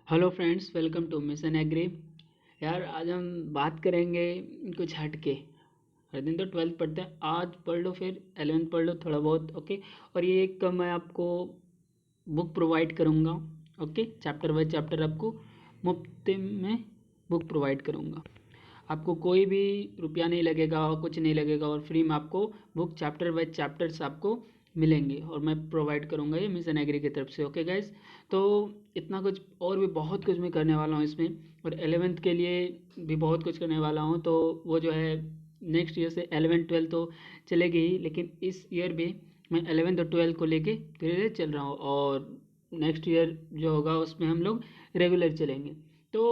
Hello friends, welcome to mission agri. यार आज हम बात करेंगे कुछ हटके। हर दिन तो 12th पढ़ते हैं, आज पढ़ लो फिर 11th पढ़ लो थोड़ा बहुत। ओके। और ये एक मैं आपको बुक प्रोवाइड करूँगा। ओके, चैप्टर बाय चैप्टर आपको मुफ्त में बुक प्रोवाइड करूँगा। आपको कोई भी रुपया नहीं लगेगा और कुछ नहीं लगेगा, और फ्री में आपको बुक चैप्टर बाय चैप्टर्स आपको मिलेंगे और मैं प्रोवाइड करूँगा ये मिशन एग्री की तरफ से। ओके गाइज, तो इतना कुछ और भी बहुत कुछ मैं करने वाला हूँ इसमें, और 11th के लिए भी बहुत कुछ करने वाला हूँ। तो वो जो है नेक्स्ट ईयर से 11th 12th तो चलेगी ही, लेकिन इस ईयर भी मैं 11th और 12th को लेके धीरे धीरे चल रहा हूँ, और नेक्स्ट ईयर जो होगा उसमें हम लोग रेगुलर चलेंगे। तो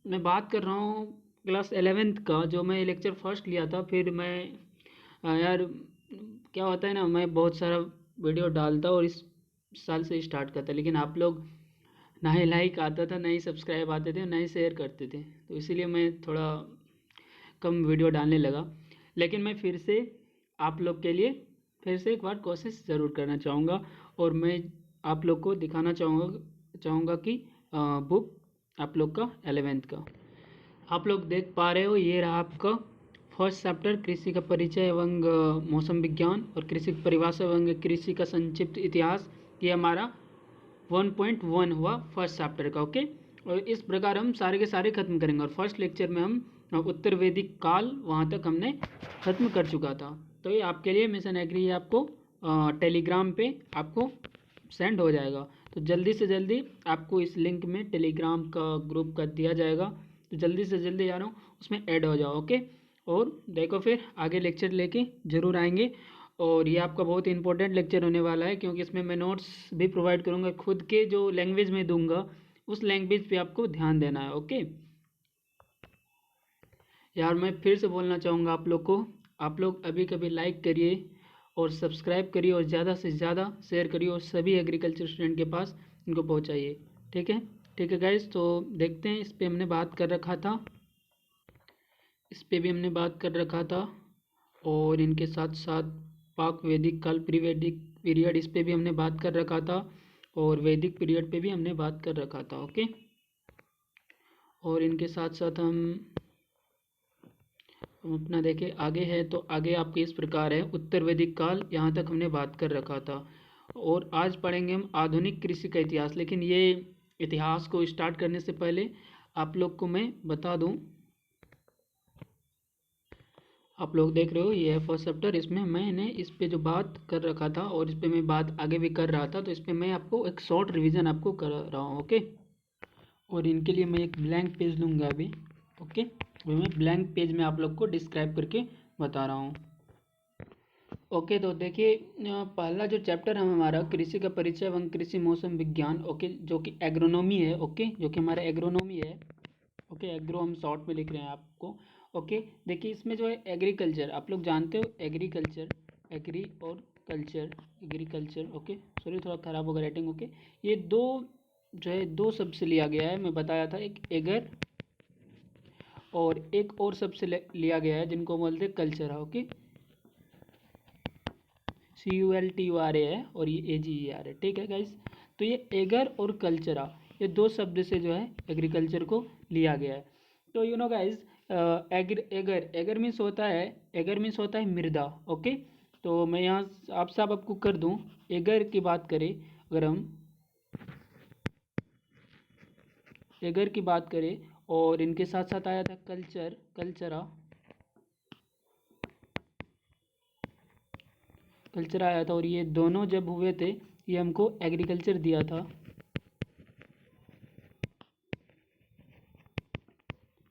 मैं बात कर रहा हूँ क्लास 11th का, जो मैं लेक्चर फर्स्ट लिया था। फिर मैं यार क्या होता है ना, मैं बहुत सारा वीडियो डालता और इस साल से स्टार्ट करता, लेकिन आप लोग ना ही लाइक आता था, ना ही सब्सक्राइब आते थे, ना ही शेयर करते थे, तो इसीलिए मैं थोड़ा कम वीडियो डालने लगा। लेकिन मैं फिर से आप लोग के लिए फिर से एक बार कोशिश ज़रूर करना चाहूँगा, और मैं आप लोग को दिखाना चाहूँगा कि बुक आप लोग का 11th का आप लोग देख पा रहे हो। ये रहा आपका फर्स्ट चैप्टर, कृषि का परिचय एवं मौसम विज्ञान और कृषि की परिभाषा एवं कृषि का संक्षिप्त इतिहास। ये हमारा 1.1 हुआ फर्स्ट चैप्टर का। ओके, और इस प्रकार हम सारे के सारे खत्म करेंगे, और फर्स्ट लेक्चर में हम उत्तर वैदिक काल वहाँ तक हमने खत्म कर चुका था। तो ये आपके लिए मिशन एग्री आपको टेलीग्राम पे आपको सेंड हो जाएगा। तो जल्दी से जल्दी आपको इस लिंक में टेलीग्राम का ग्रुप कर दिया जाएगा, तो जल्दी से जल्दी जा रहा हूँ उसमें ऐड हो जाओ। ओके, और देखो फिर आगे लेक्चर लेके ज़रूर आएंगे। और ये आपका बहुत ही इंपॉर्टेंट लेक्चर होने वाला है, क्योंकि इसमें मैं नोट्स भी प्रोवाइड करूँगा, खुद के जो लैंग्वेज में दूंगा उस लैंग्वेज पे आपको ध्यान देना है। ओके यार, मैं फिर से बोलना चाहूँगा आप लोग को, आप लोग अभी कभी लाइक करिए और सब्सक्राइब करिए, और ज़्यादा से ज़्यादा शेयर करिए, और सभी एग्रीकल्चर स्टूडेंट के पास इनको पहुँचाइए। ठीक है, ठीक है गाइज, तो देखते हैं। इस पे हमने बात कर रखा था, इस पे भी हमने बात कर रखा था, और इनके साथ साथ पाक वैदिक काल प्री वैदिक पीरियड, इस पे भी हमने बात कर रखा था, और वैदिक पीरियड पे भी हमने बात कर रखा था। ओके, और इनके साथ साथ हम अपना देखें आगे है, तो आगे आपके इस प्रकार है। उत्तर वैदिक काल यहाँ तक हमने बात कर रखा था, और आज पढ़ेंगे हम आधुनिक कृषि का इतिहास। लेकिन ये इतिहास को स्टार्ट करने से पहले आप लोग को मैं बता दूं, आप लोग देख रहे हो ये है फर्स्ट चैप्टर। इसमें मैंने इस पे जो बात कर रखा था, और इस पे मैं बात आगे भी कर रहा था, तो इस पे मैं आपको एक शॉर्ट रिवीजन आपको कर रहा हूँ। ओके, और इनके लिए मैं एक ब्लैंक पेज लूँगा अभी। ओके, अभी मैं ब्लैंक पेज में आप लोग को डिस्क्राइब करके बता रहा हूँ। ओके, तो देखिए पहला जो चैप्टर है हमारा कृषि का परिचय एवं कृषि मौसम विज्ञान। ओके, जो कि एग्रोनॉमी है। ओके, जो कि हमारा एग्रोनॉमी है। ओके, एग्रो हम शॉर्ट में लिख रहे हैं आपको। ओके, देखिए इसमें जो है एग्रीकल्चर, आप लोग जानते हो एग्रीकल्चर, एग्री और कल्चर, एग्रीकल्चर। ओके, सॉरी थोड़ा ख़राब होगा राइटिंग। ओके, ये दो जो है दो शब्द से लिया गया है, मैं बताया था, एक एगर और एक और शब्द से लिया गया है जिनको बोलते हैं कल्चर। ओके, CULTURA है और ये AGER है। ठीक है गाइस, तो ये एगर और कल्चरा, ये दो शब्द से जो है एग्रीकल्चर को लिया गया है। तो you know guys, eager eager means होता है, एगर मीन्स होता है मृदा। ओके, तो मैं यहाँ आप सब आपको कर दूँ, एगर की बात करें, अगर हम एगर की बात करें, और इनके साथ साथ आया था कल्चर, कल्चरा, कल्चर आया था, और ये दोनों जब हुए थे ये हमको एग्रीकल्चर दिया था।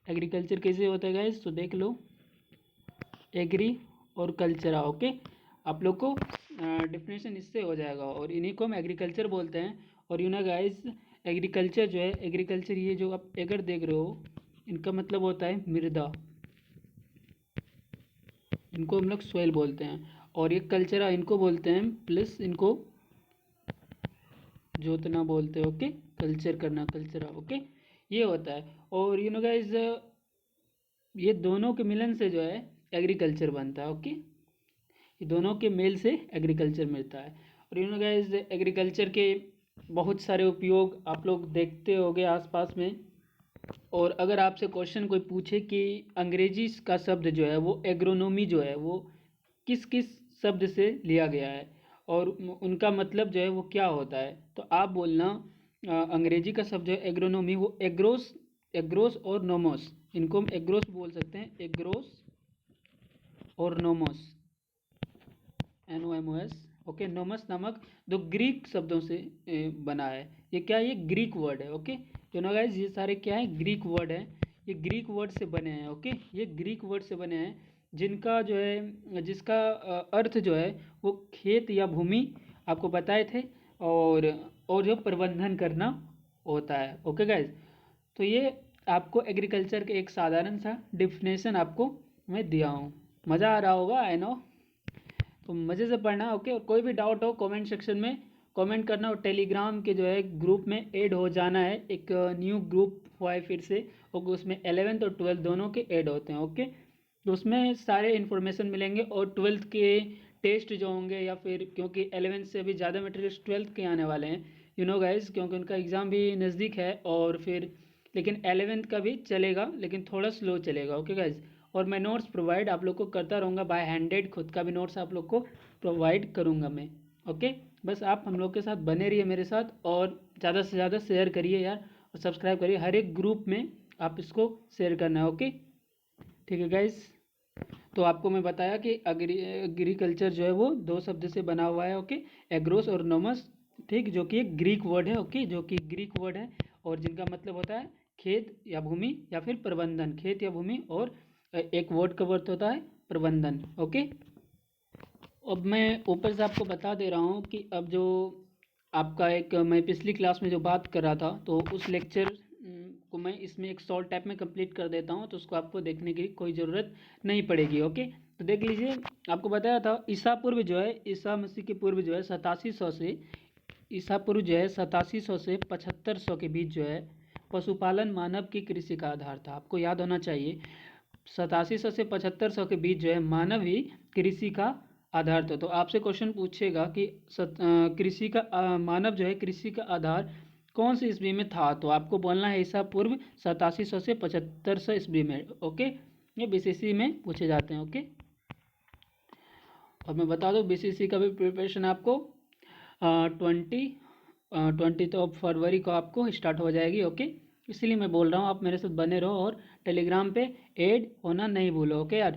एग्रीकल्चर कैसे होता है गाइस, तो देख लो, एग्री और कल्चरा। ओके, आप लोग को डिफिनेशन इससे हो जाएगा, और इन्हीं को हम एग्रीकल्चर बोलते हैं। और यू नो गाइस, एग्रीकल्चर जो है, एग्रीकल्चर ये जो आप एगर देख रहे हो, इनका मतलब होता है मृदा, इनको हम लोग सोइल बोलते हैं। और ये कल्चरा इनको बोलते हैं, प्लस इनको जोतना बोलते हैं। ओके, कल्चर करना, कल्चरा। ओके, ये होता है। और यू नो गाइस, ये दोनों के मिलन से जो है एग्रीकल्चर बनता है। ओके, ये दोनों के मेल से एग्रीकल्चर मिलता है। और यू नो गाइस, एग्रीकल्चर के बहुत सारे उपयोग आप लोग देखते होंगे आसपास में। और अगर आपसे क्वेश्चन कोई पूछे कि अंग्रेजी का शब्द जो है वो एग्रोनॉमी जो है वो किस किस शब्द से लिया गया है और उनका मतलब जो है वो क्या होता है, तो आप बोलना अंग्रेजी का शब्द जो है एग्रोनॉमी वो एग्रोस, एग्रोस और नोमोस, इनको हम एग्रोस बोल सकते हैं, एग्रोस और नोमोस, NOMOS। ओके, नोमस नामक दो ग्रीक शब्दों से बना है। ये क्या है, ये ग्रीक वर्ड है। ओके, तो ना गाइस ये सारे क्या है, ग्रीक वर्ड है, ये ग्रीक वर्ड से बने हैं। ओके, ये ग्रीक वर्ड से बने हैं जिनका जो है, जिसका अर्थ जो है वो खेत या भूमि आपको बताए थे, और जो प्रबंधन करना होता है। ओके गाइस, तो ये आपको एग्रीकल्चर के एक साधारण सा डिफिनेशन आपको मैं दिया हूँ। मज़ा आ रहा होगा, आई नो, तो मज़े से पढ़ना। ओके, और कोई भी डाउट हो कमेंट सेक्शन में कमेंट करना, और टेलीग्राम के जो है ग्रुप में ऐड हो जाना है। एक न्यू ग्रुप हुआ है फिर से, और उसमें 11th और 12th दोनों के ऐड होते हैं। ओके, तो उसमें सारे इन्फॉर्मेशन मिलेंगे, और 12th के टेस्ट जो होंगे, या फिर क्योंकि 11th से भी ज़्यादा मटेरियल्स 12th के आने वाले हैं, यू नो गाइज, क्योंकि उनका एग्ज़ाम भी नज़दीक है। और फिर लेकिन 11th का भी चलेगा, लेकिन थोड़ा स्लो चलेगा। ओके गाइज, और मैं नोट्स प्रोवाइड आप लोग को करता रहूँगा बाय हैंडेड, खुद का भी नोट्स आप लोग को प्रोवाइड करूँगा मैं। ओके, बस आप हम लोग के साथ बने रहिए मेरे साथ, और ज़्यादा से ज़्यादा शेयर करिए यार, और सब्सक्राइब करिए। हर एक ग्रुप में आप इसको शेयर करना है। ओके, ठीक है गाइज, तो आपको मैं बताया कि एग्रीकल्चर जो है वो दो शब्द से बना हुआ है। ओके, एग्रोस और नोमस, ठीक, जो कि एक ग्रीक वर्ड है। ओके, जो कि ग्रीक वर्ड है, और जिनका मतलब होता है खेत या भूमि या फिर प्रबंधन, खेत या भूमि, और एक वर्ड का अर्थ होता है प्रबंधन। ओके, अब मैं ऊपर से आपको बता दे रहा हूँ कि अब जो आपका एक मैं पिछली क्लास में जो बात कर रहा था, तो उस लेक्चर को मैं इसमें एक शॉर्ट टाइप में कंप्लीट कर देता हूँ, तो उसको आपको देखने की कोई ज़रूरत नहीं पड़ेगी। ओके, तो देख लीजिए, आपको बताया था ईसा पूर्व जो है, ईसा मसीह के पूर्व जो है 8700 से, ईसा पूर्व जो है 8700 से 7500 के बीच जो है पशुपालन मानव की कृषि का आधार था। आपको याद होना चाहिए, 8700 से 7500 के बीच जो है मानव ही कृषि का आधार था। तो आपसे क्वेश्चन पूछेगा कि कृषि का मानव जो है कृषि का आधार कौन सी ईस्वी में था, तो आपको बोलना है ईसा पूर्व 8700 से 7500 ईस्वी में। ओके, ये BCC में पूछे जाते हैं। ओके, और मैं बता दूं BCC का भी प्रिपरेशन आपको 20 ऑफ फरवरी को आपको स्टार्ट हो जाएगी। ओके, इसीलिए मैं बोल रहा हूँ आप मेरे साथ बने रहो, और टेलीग्राम पे ऐड होना नहीं भूलो। ओके यार,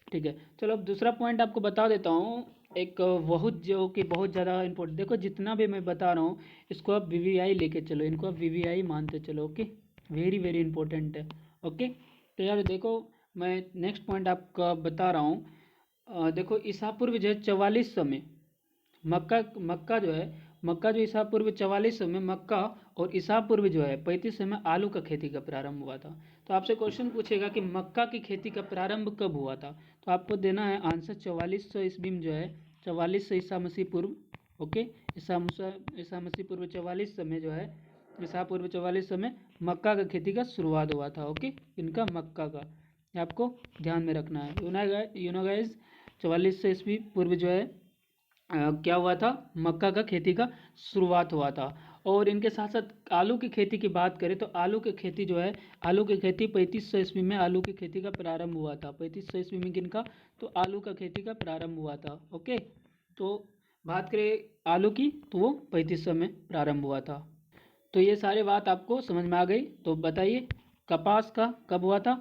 ठीक है, चलो अब दूसरा पॉइंट आपको बता देता हूँ, एक बहुत जो कि बहुत ज़्यादा इंपॉर्टेंट, देखो जितना भी मैं बता रहा हूँ इसको आप VVI लेके चलो, इनको आप VVI मानते चलो। ओके, वेरी वेरी इंपॉर्टेंट है। ओके, तो यार देखो, मैं नेक्स्ट पॉइंट आपका बता रहा हूँ। देखो ईसा पूर्व जो है 4400 में मक्का मक्का जो है, मक्का जो ईसा पूर्व 4400 में मक्का, और ईसा पूर्व जो है 3500 में आलू का खेती का प्रारंभ हुआ था। तो आपसे क्वेश्चन पूछेगा कि मक्का की खेती का प्रारंभ कब हुआ था, तो आपको देना है आंसर 4400 ईस्वी में जो है, 4400 ईसा मसीह पूर्व। ओके, ईसा मसीह पूर्व 4400 में जो है, ईसा पूर्व 4400 में मक्का का खेती का शुरुआत हुआ था। ओके, इनका मक्का का, ये आपको ध्यान में रखना है। यू नो गाइज, 4400 ईस्वी पूर्व जो है क्या हुआ था, मक्का का खेती का शुरुआत हुआ था। और इनके साथ साथ आलू की खेती की बात करें, तो आलू की खेती जो है, आलू की खेती 3500 ईस्वी में आलू की खेती का प्रारंभ हुआ था। 3500 ईस्वी में किनका, तो आलू का खेती का प्रारंभ हुआ था। ओके, तो बात करें आलू की, तो वो 3500 में प्रारंभ हुआ था। तो ये सारी बात आपको समझ में आ गई, तो बताइए कपास का कब हुआ था।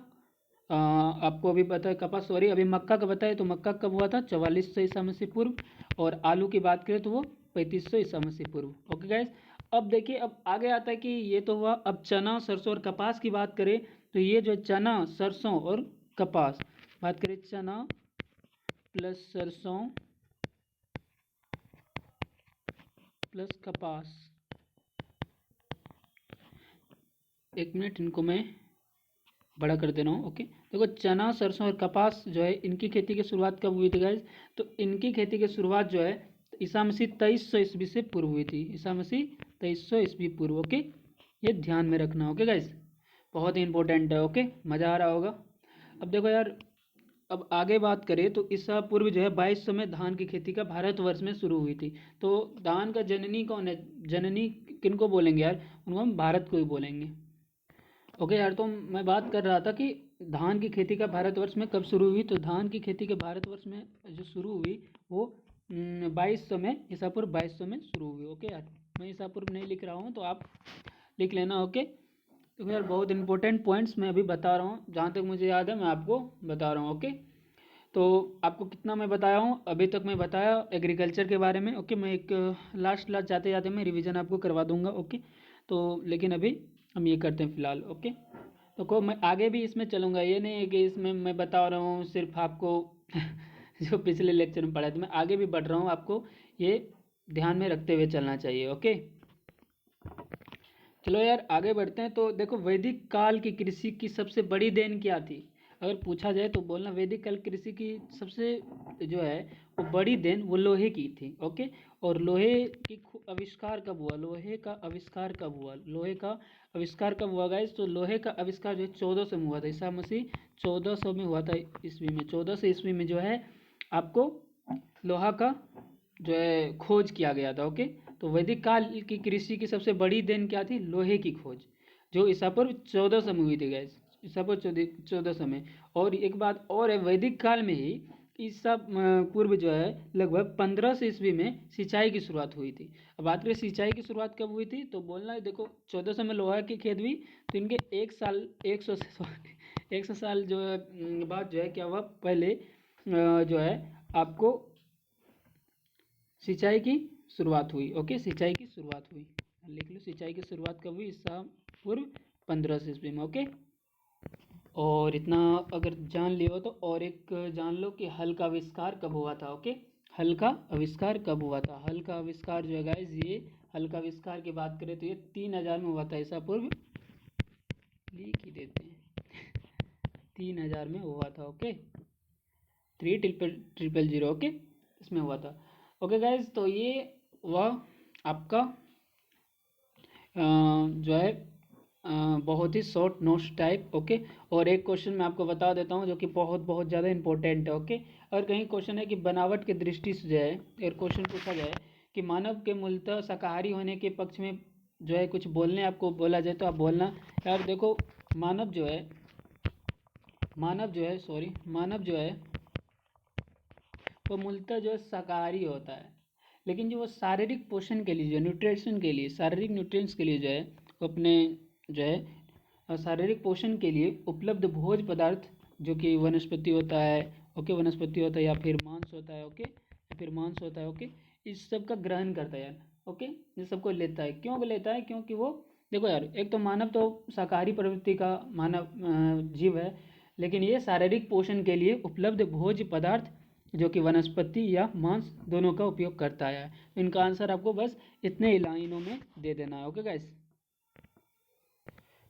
आपको अभी पता है कपास, सॉरी अभी मक्का का बताए, तो मक्का कब हुआ था, 4400 ईसा मसीह पूर्व, और आलू की बात करें तो वो 3500 ईसा मसीह पूर्व। ओके गाइस, अब देखिए, अब आगे आता है कि ये तो हुआ, अब चना सरसों और कपास की बात करें, तो ये जो चना सरसों और कपास, बात करें चना प्लस सरसों प्लस कपास, एक मिनट इनको मैं बड़ा कर दे रहा हूँ। ओके, देखो चना सरसों और कपास जो है, इनकी खेती की शुरुआत कब हुई थी गाइज, तो इनकी खेती की शुरुआत जो है ईसा मसीह 2300 ईस्वी से पूर्व हुई थी। ईसा मसीह 2300 ईस्वी पूर्व। ओके, ये ध्यान में रखना। ओके गाइज, बहुत ही इंपॉर्टेंट है। ओके, मज़ा आ रहा होगा। अब देखो यार, अब आगे बात करें तो ईसा पूर्व जो है 2200 में धान की खेती का भारतवर्ष में शुरू हुई थी। तो धान का जननी कौन है? जननी किनको बोलेंगे यार? उनको हम भारत को ही बोलेंगे। ओके यार, तो मैं बात कर रहा था कि धान की खेती का भारतवर्ष में कब शुरू हुई। तो धान की खेती के भारतवर्ष में जो शुरू हुई वो 2200 में, ईसा पूर्व 2200 में शुरू हुई। ओके यार, मैं ईसा पूर्व नहीं लिख रहा हूँ तो आप लिख लेना। ओके, तो यार बहुत इंपॉर्टेंट पॉइंट्स मैं अभी बता रहा हूँ, जहाँ तक मुझे याद है मैं आपको बता रहा हूँ। ओके, तो आपको कितना मैं बताया हूँ अभी तक? मैं बताया एग्रीकल्चर के बारे में। ओके, मैं एक लास्ट जाते जाते मैं रिवीजन आपको करवा दूंगा। ओके, तो लेकिन अभी हम ये करते हैं फ़िलहाल। ओके, तो को मैं आगे भी इसमें चलूँगा, ये नहीं है कि इसमें मैं बता रहा हूँ सिर्फ आपको जो पिछले लेक्चर में पढ़ा था, मैं आगे भी बढ़ रहा हूँ, आपको ये ध्यान में रखते हुए चलना चाहिए। ओके, चलो यार आगे बढ़ते हैं। तो देखो, वैदिक काल की कृषि की सबसे बड़ी देन क्या थी? अगर पूछा जाए तो बोलना वैदिक काल कृषि की सबसे जो है वो बड़ी देन वो लोहे की थी। ओके, और लोहे की आविष्कार कब हुआ? लोहे का आविष्कार कब हुआ? लोहे का आविष्कार कब हुआ गाइस? तो लोहे का आविष्कार जो है 1400 में हुआ था। ईसा मसीह 1400 में हुआ था, ईस्वी में। 1400 ईस्वी में जो है आपको लोहा का जो है खोज किया गया था। ओके, तो वैदिक काल की कृषि की सबसे बड़ी देन क्या थी? लोहे की खोज, जो ईसा पूर्व 1400 में हुई थी गैस, ईसा पूर्व 1400 में। और एक बात और है, वैदिक काल में ही ईसा पूर्व जो है लगभग 1500 ईस्वी में सिंचाई की शुरुआत हुई थी। अब बात करें सिंचाई की शुरुआत कब हुई थी, तो बोलना है देखो 1400 में लोहा की खेत हुई, तो इनके 100 साल जो है बाद जो है क्या हुआ, पहले जो है आपको सिंचाई की शुरुआत हुई। ओके, सिंचाई की शुरुआत हुई, लिख लो सिंचाई की शुरुआत कब हुई? ईसा पूर्व 1500 ईस्वी में। ओके, और इतना अगर जान लियो तो और एक जान लो कि हल का आविष्कार कब हुआ था। ओके, हल का आविष्कार कब हुआ था? हल का आविष्कार जो है गाइस, ये हल का आविष्कार की बात करें तो ये 3000 में हुआ था। ईसा पूर्व लिख ही देते हैं 3000 में हुआ था। ओके, 3000। ओके, इसमें हुआ था। ओके गाइज, तो ये वह आपका जो है बहुत ही शॉर्ट नोट्स टाइप। ओके, और एक क्वेश्चन मैं आपको बता देता हूँ जो कि बहुत बहुत ज़्यादा इंपॉर्टेंट है। ओके, और कहीं क्वेश्चन है कि बनावट की दृष्टि से जो है अगर क्वेश्चन पूछा जाए कि मानव के मूलतः शाकाहारी होने के पक्ष में जो है कुछ बोलने आपको बोला जाए, तो आप बोलना यार देखो, मानव जो है मानव जो है वो मूलतः जो है शाकाहारी होता है, लेकिन जो वो शारीरिक पोषण के लिए, जो न्यूट्रिशन के लिए, शारीरिक न्यूट्रिएंट्स के लिए जो है वो अपने जो है शारीरिक पोषण के लिए उपलब्ध भोज्य पदार्थ जो कि वनस्पति होता है, ओके, वनस्पति होता है या फिर मांस होता है, ओके, या फिर मांस होता है, ओके, इस सब का ग्रहण करता है यार। ओके, ये सबको लेता है। क्यों लेता है? क्योंकि वो देखो यार, एक तो मानव तो शाकाहारी प्रवृत्ति का मानव जीव है, लेकिन ये शारीरिक पोषण के लिए उपलब्ध भोज्य पदार्थ जो कि वनस्पति या मांस दोनों का उपयोग करता है। तो इनका आंसर आपको बस इतने ही लाइनों में दे देना है। ओके गाइस,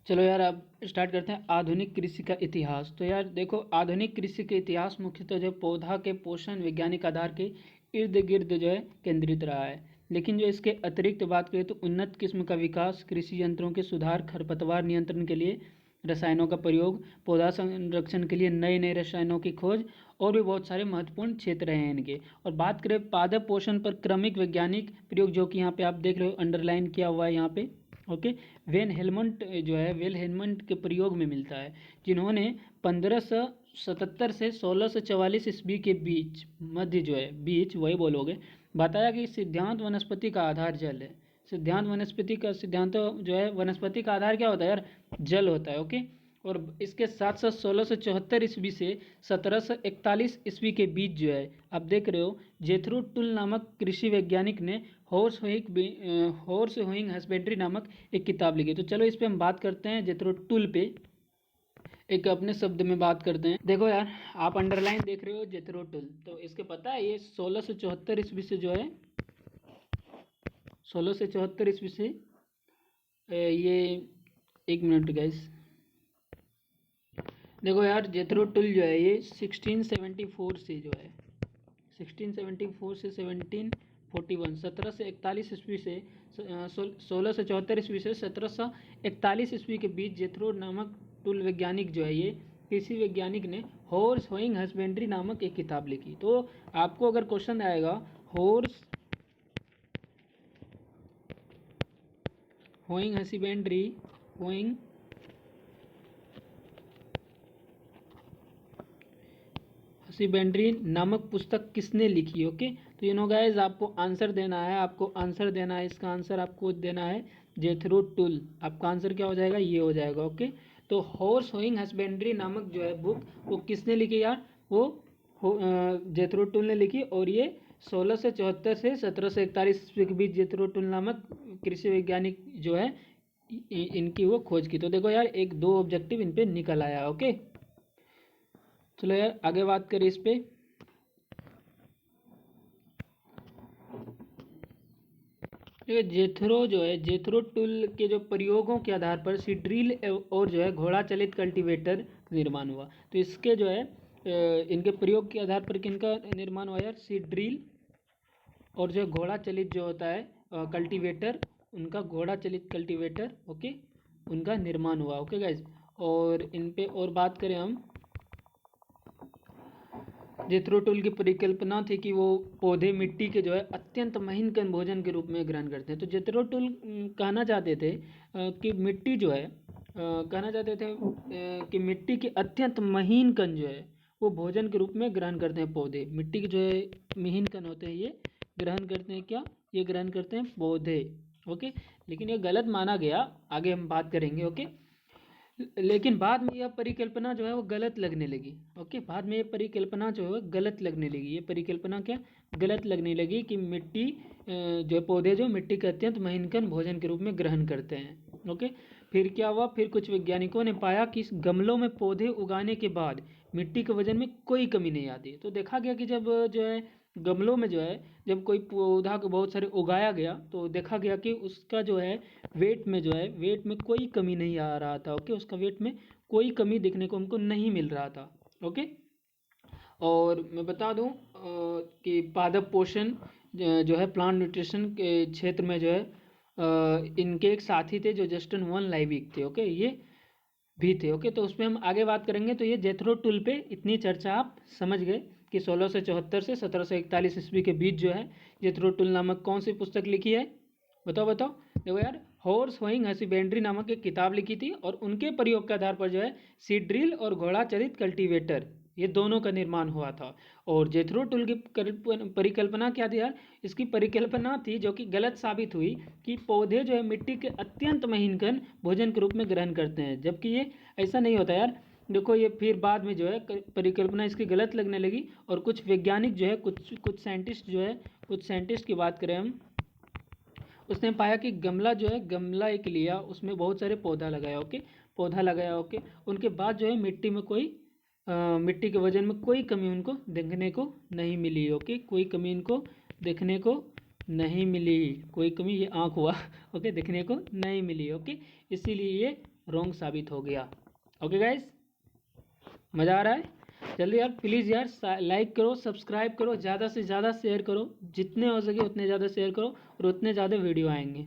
चलो यार अब स्टार्ट करते हैं आधुनिक कृषि का इतिहास। तो यार देखो, आधुनिक कृषि के इतिहास मुख्यतः जो पौधा के पोषण वैज्ञानिक आधार के इर्द गिर्द जो है केंद्रित रहा है। लेकिन जो इसके अतिरिक्त बात करें तो उन्नत किस्म का विकास, कृषि यंत्रों के सुधार, खरपतवार नियंत्रण के लिए रसायनों का प्रयोग, पौधा संरक्षण के लिए नए नए रसायनों की खोज और भी बहुत सारे महत्वपूर्ण क्षेत्र हैं इनके। और बात करें पादप पोषण पर क्रमिक वैज्ञानिक प्रयोग, जो कि यहाँ पे आप देख रहे हो अंडरलाइन किया हुआ है यहाँ पे। ओके, वेन हेलमंट जो है वेल हेलमंट के प्रयोग में मिलता है, जिन्होंने 1577 से 1644 ईस्वी के बीच मध्य जो है बीच वही बोलोगे, बताया कि सिद्धांत वनस्पति का आधार जल है। सिद्धांत वनस्पति का सिद्धांत जो है, वनस्पति का आधार क्या होता है यार? जल होता है। ओके, और इसके साथ साथ 1674 ईस्वी से 1741 ईस्वी के बीच जो है आप देख रहे हो, जेथरो टुल नामक कृषि वैज्ञानिक ने हॉर्स होइंग हस्बेंड्री नामक एक किताब लिखी। तो चलो इस पे हम बात करते हैं, जेथरो टुल पे एक अपने शब्द में बात करते हैं। देखो यार, आप अंडरलाइन देख रहे हो जेथरो टुल, तो इसके पता है ये 1674 ईस्वी से जो है 1674 ईस्वी से ये, एक मिनट गाइस, देखो यार जेथरो टुल जो है ये 1674 से जो है 1674 से 1741, 1741 ईस्वी से 1674 ईस्वी से 1741 ईस्वी के बीच जेथरो नामक टुल वैज्ञानिक जो है ये कृषि वैज्ञानिक ने हॉर्स होइंग हस्बेंड्री नामक एक किताब लिखी। तो आपको अगर क्वेश्चन आएगा हॉर्स होइंग हस्बेंड्री नामक पुस्तक किसने लिखी, ओके। तो यू नो गाइस, आपको आंसर देना है, इसका आंसर आपको देना है जेथरो टुल। आपका आंसर क्या हो जाएगा, ये हो जाएगा, ओके। तो हॉर्स होइंग हस्बेंड्री नामक जो है बुक, वो किसने लिखी यार, वो जेथरो टुल ने लिखी। और ये 1674 से 1741 के बीच जेथरो टुल नामक कृषि वैज्ञानिक जो है इनकी वो खोज की। तो देखो यार, एक दो ऑब्जेक्टिव इन पे निकल आया, ओके। चलो यार आगे बात करें इस पे। जेथरो टुल के जो प्रयोगों के आधार पर सीड्रिल और जो है घोड़ा चलित कल्टीवेटर निर्माण हुआ। तो इसके जो है इनके प्रयोग के आधार पर किनका निर्माण हुआ यार, सीड्रिल और जो घोड़ा चलित जो होता है कल्टीवेटर, उनका घोड़ा चलित कल्टीवेटर, ओके, उनका निर्माण हुआ, ओके गाइज। और इन पे और बात करें हम, जेथरो टुल की परिकल्पना थी कि वो पौधे मिट्टी के जो है अत्यंत महीन कण भोजन के रूप में ग्रहण करते हैं। तो जेथरो टुल कहना चाहते थे कि मिट्टी जो है कि मिट्टी के अत्यंत महीन कण जो है वो भोजन के रूप में ग्रहण करते हैं पौधे। मिट्टी के जो है महीन कण होते हैं, ये ग्रहण करते हैं क्या, ये ग्रहण करते हैं पौधे, ओके। लेकिन ये गलत माना गया, आगे हम बात करेंगे, ओके। लेकिन बाद में यह परिकल्पना जो है वो गलत लगने लगी, ओके। बाद में ये परिकल्पना जो है गलत लगने लगी, ये परिकल्पना क्या गलत लगने लगी कि मिट्टी जो पौधे जो मिट्टी के अत्यंत महीन कण भोजन के रूप में ग्रहण करते हैं, ओके। फिर क्या हुआ, फिर कुछ वैज्ञानिकों ने पाया कि इस गमलों में पौधे उगाने के बाद मिट्टी के वजन में कोई कमी नहीं आती। तो देखा गया कि जब जो है गमलों में जो है जब कोई पौधा को बहुत सारे उगाया गया तो देखा गया कि उसका जो है वेट में कोई कमी नहीं आ रहा था, ओके। उसका वेट में कोई कमी देखने को हमको नहीं मिल रहा था, ओके। और मैं बता दूं कि पादप पोषण जो है प्लांट न्यूट्रिशन के क्षेत्र में जो है इनके एक साथी थे जो जस्टिन वन लाइविक थे, ओके, ये भी थे, ओके। तो उस पर हम आगे बात करेंगे। तो ये जेथरो टुल पे इतनी चर्चा आप समझ गए कि 1674 से 1741 ईस्वी के बीच जो है जेथरो टुल नामक कौन सी पुस्तक लिखी है, बताओ बताओ। देखो यार, हॉर्स होइंग हस्बेंड्री नामक एक किताब लिखी थी और उनके प्रयोग के आधार पर जो है सीड्रिल और घोड़ा चलित कल्टीवेटर, ये दोनों का निर्माण हुआ था। और जेथरो टुल की परिकल्पना क्या थी यार, इसकी परिकल्पना थी जो कि गलत साबित हुई कि पौधे जो है मिट्टी के अत्यंत महीन कण भोजन के रूप में ग्रहण करते हैं, जबकि ये ऐसा नहीं होता यार। देखो ये फिर बाद में जो है परिकल्पना इसकी गलत लगने लगी और कुछ वैज्ञानिक जो है कुछ साइंटिस्ट की बात करें हम, उसने पाया कि गमला एक लिया, उसमें बहुत सारे पौधा लगाया, ओके। उनके बाद जो है मिट्टी के वजन में कोई कमी उनको देखने को नहीं मिली, ओके। कोई कमी इनको देखने को नहीं मिली, कोई कमी, ये आँख हुआ ओके, देखने को नहीं मिली, ओके। इसीलिए ये रॉन्ग साबित हो गया, ओके गाइस। मज़ा आ रहा है? जल्दी यार प्लीज़ यार लाइक करो, सब्सक्राइब करो, ज़्यादा से ज़्यादा शेयर करो, जितने हो सके उतने ज़्यादा शेयर करो और उतने ज़्यादा वीडियो आएंगे।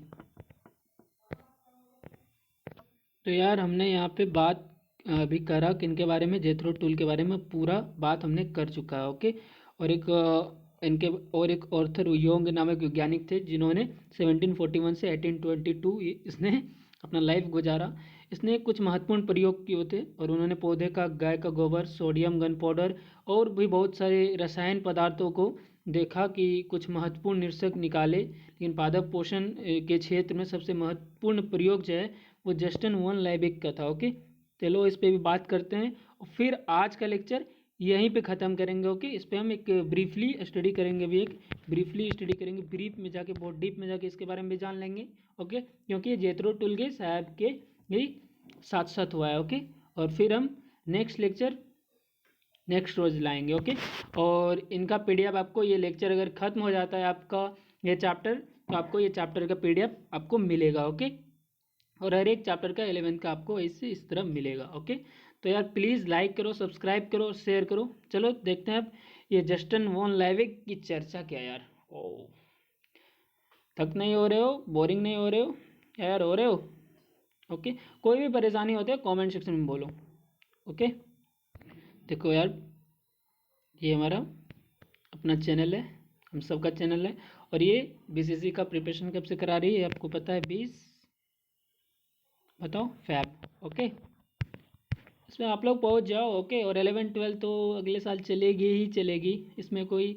तो यार हमने यहाँ पे बात अभी करा किनके बारे में, जेथरो टुल के बारे में पूरा बात हमने कर चुका है, ओके। और एक ऑर्थर योंग नामक वैज्ञानिक थे जिन्होंने 1741 से 1822 इसने अपना लाइफ गुजारा। इसने कुछ महत्वपूर्ण प्रयोग किए थे और उन्होंने पौधे का, गाय का गोबर, सोडियम गन पाउडर और भी बहुत सारे रसायन पदार्थों को देखा कि कुछ महत्वपूर्ण निष्कर्ष निकाले। लेकिन पादप पोषण के क्षेत्र में सबसे महत्वपूर्ण प्रयोग जो है वो जस्टिन वन लाइविक का था, ओके। चलो इस पे भी बात करते हैं और फिर आज का लेक्चर यहीं पे ख़त्म करेंगे, ओके। इस पे हम एक ब्रीफली स्टडी करेंगे, ब्रीफ में जाके, बहुत डीप में जाके इसके बारे में भी जान लेंगे, ओके। क्योंकि ये जेथरो टुल के साहब के ही साथ साथ हुआ है, ओके। और फिर हम नेक्स्ट रोज लाएंगे, ओके। और इनका पीडीएफ आपको, ये लेक्चर अगर ख़त्म हो जाता है आपका ये चैप्टर, तो आपको ये चैप्टर का पीडीएफ आपको मिलेगा, ओके। और हर एक चैप्टर का 11 का आपको इस तरह मिलेगा, ओके। तो यार प्लीज़ लाइक करो, सब्सक्राइब करो और शेयर करो। चलो देखते हैं अब ये जस्टिन वॉन लाइविक की चर्चा क्या यार। ओ, थक नहीं हो रहे हो, बोरिंग नहीं हो रहे हो यार, हो रहे हो, ओके। कोई भी परेशानी होती है कमेंट सेक्शन में बोलो, ओके। देखो यार, ये हमारा अपना चैनल है, हम सबका चैनल है, और ये बीसीसी का प्रिपरेशन कब से करा रही है आपको पता है? 20 बताओ फैब। ओके, इसमें आप लोग पहुंच जाओ। ओके, और 11 12 तो अगले साल चलेगी ही चलेगी, इसमें कोई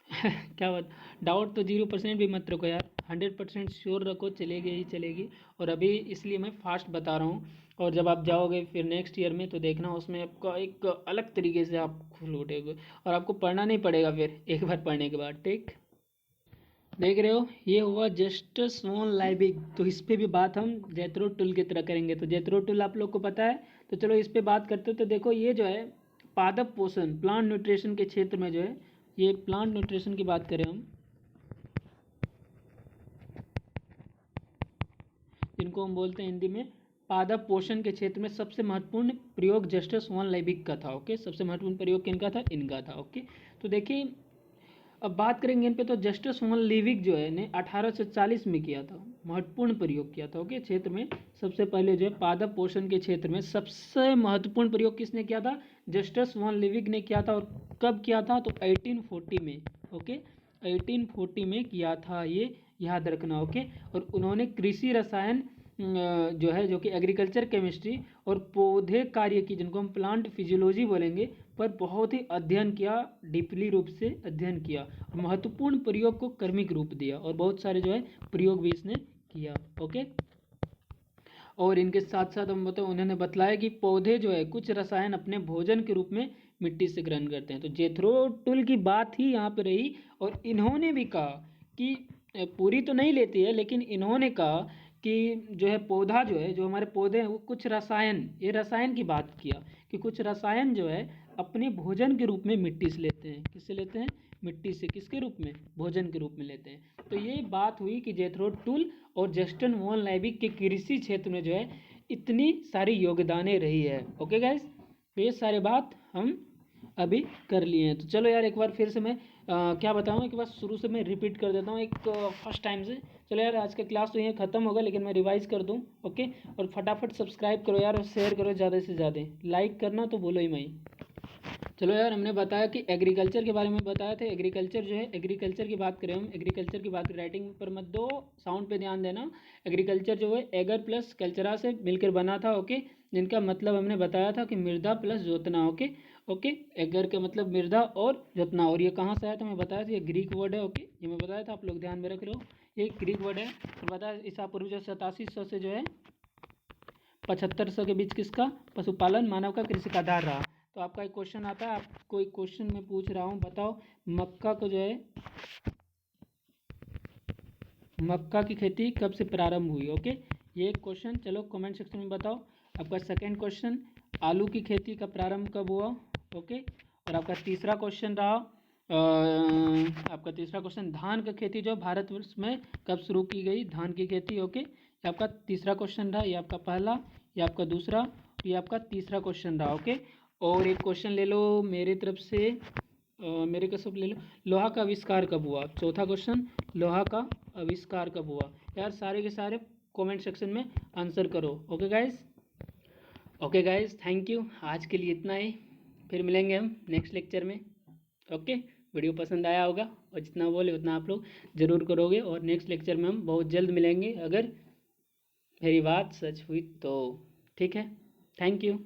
क्या बात, डाउट तो 0% भी मत रखो यार, 100% श्योर रखो, चलेगी ही चलेगी। और अभी इसलिए मैं फास्ट बता रहा हूँ, और जब आप जाओगे फिर नेक्स्ट ईयर में तो देखना उसमें आपका एक अलग तरीके से आप खुल उठेगे, और आपको पढ़ना नहीं पड़ेगा फिर एक बार पढ़ने के बाद। ठीक, देख रहे हो ये हुआ जस्ट स्मॉल लाइबिग, तो इस पे भी बात हम जेथरो टूल की तरह करेंगे। तो जेथरो टूल आप लोग को पता है, तो चलो इस पे बात करते हो। तो देखो ये जो है पादप पोषण, प्लांट न्यूट्रिशन के क्षेत्र में जो है, ये प्लांट न्यूट्रिशन की बात करें हम, जिनको हम बोलते हैं हिंदी में पादप पोषण के क्षेत्र में सबसे महत्वपूर्ण प्रयोग जस्टस वॉन लाइबिग का था। ओके, सबसे महत्वपूर्ण प्रयोग किनका था? इनका था। ओके, तो देखिए अब बात करेंगे इन पे। तो जस्टिस वॉन लिविक जो है ने 1840 में किया था, महत्वपूर्ण प्रयोग किया था। ओके, क्षेत्र में सबसे पहले जो है पादप पोषण के क्षेत्र में सबसे महत्वपूर्ण प्रयोग किसने किया था? जस्टिस वॉन लिविक ने किया था। और कब किया था? तो 1840 में। ओके, 1840 में किया था ये, याद रखना। ओके, और उन्होंने कृषि रसायन जो है, जो कि एग्रीकल्चर केमिस्ट्री और पौधे कार्य की, जिनको हम प्लांट फिजियोलॉजी बोलेंगे, पर बहुत ही अध्ययन किया, डीपली रूप से अध्ययन किया, महत्वपूर्ण प्रयोग को कर्मिक रूप दिया, और बहुत सारे जो है प्रयोग भी इसने किया। ओके, और इनके साथ साथ हम बताओ, उन्होंने बतलाया कि पौधे जो है कुछ रसायन अपने भोजन के रूप में मिट्टी से ग्रहण करते हैं। तो जेथरो टुल की बात ही यहाँ पे रही, और इन्होंने भी कहा कि पूरी तो नहीं लेती है, लेकिन इन्होंने कहा कि जो है पौधा जो है, जो हमारे पौधे हैं वो कुछ रसायन, ये रसायन की बात किया कि कुछ रसायन जो है अपने भोजन के रूप में मिट्टी से लेते हैं। किससे लेते हैं? मिट्टी से। किसके रूप में? भोजन के रूप में लेते हैं। तो ये बात हुई कि जेथरो टुल और जस्टन वॉन लाइबिक के कृषि क्षेत्र में जो है इतनी सारी योगदानें रही है। ओके गाइस, तो ये सारे बात हम अभी कर लिए हैं। तो चलो यार एक बार फिर से मैं क्या बताऊँ, एक बार शुरू से मैं रिपीट कर देता हूँ एक फर्स्ट टाइम से। चलो यार आज का क्लास तो यहीं ख़त्म होगा, लेकिन मैं रिवाइज कर दूँ। ओके, और फटाफट सब्सक्राइब करो यार, और शेयर करो ज़्यादा से ज़्यादा, लाइक करना तो बोलो ही मई। चलो यार, हमने बताया कि एग्रीकल्चर के बारे में बताया था। एग्रीकल्चर जो है, एग्रीकल्चर की बात करें हम, एग्रीकल्चर की बात राइटिंग पर मत दो, साउंड पे ध्यान देना। एग्रीकल्चर जो है एगर प्लस कल्चरा से मिलकर बना था। ओके, जिनका मतलब हमने बताया था कि मृदा प्लस जोतना। ओके, ओके, एगर का मतलब मृदा और जोतना, और ये कहाँ से आया था मैं बताया था, ये ग्रीक वर्ड है। ओके, ये मैं बताया था, आप लोग ध्यान में रख लो, ये ग्रीक वर्ड है। तो बताया ईसा पूर्व जो 8700 से जो है 7500 के बीच किसका? पशुपालन मानव का कृषि का आधार रहा। तो आपका एक क्वेश्चन आता है, आपको एक क्वेश्चन मैं पूछ रहा हूँ, बताओ मक्का को जो है, मक्का की खेती कब से प्रारंभ हुई? ओके, ये एक क्वेश्चन, चलो कमेंट सेक्शन में बताओ। आपका सेकंड क्वेश्चन, आलू की खेती का प्रारंभ कब हुआ? ओके, और आपका तीसरा क्वेश्चन रहा आपका तीसरा क्वेश्चन, धान की खेती जो भारतवर्ष में कब शुरू की गई? धान की खेती। ओके, ये आपका तीसरा क्वेश्चन रहा, ये आपका पहला, ये आपका दूसरा, ये आपका तीसरा क्वेश्चन रहा। ओके, और एक क्वेश्चन ले लो मेरे तरफ से, मेरे का सब ले लो, लोहा का आविष्कार कब हुआ? चौथा क्वेश्चन, लोहा का आविष्कार कब हुआ? यार सारे के सारे कमेंट सेक्शन में आंसर करो। Okay guys, okay guys, thank you, आज के लिए इतना ही, फिर मिलेंगे हम नेक्स्ट लेक्चर में। ओके, वीडियो पसंद आया होगा, और जितना बोले उतना आप लोग ज़रूर करोगे, और नेक्स्ट लेक्चर में हम बहुत जल्द मिलेंगे, अगर मेरी बात सच हुई तो। ठीक है, थैंक यू।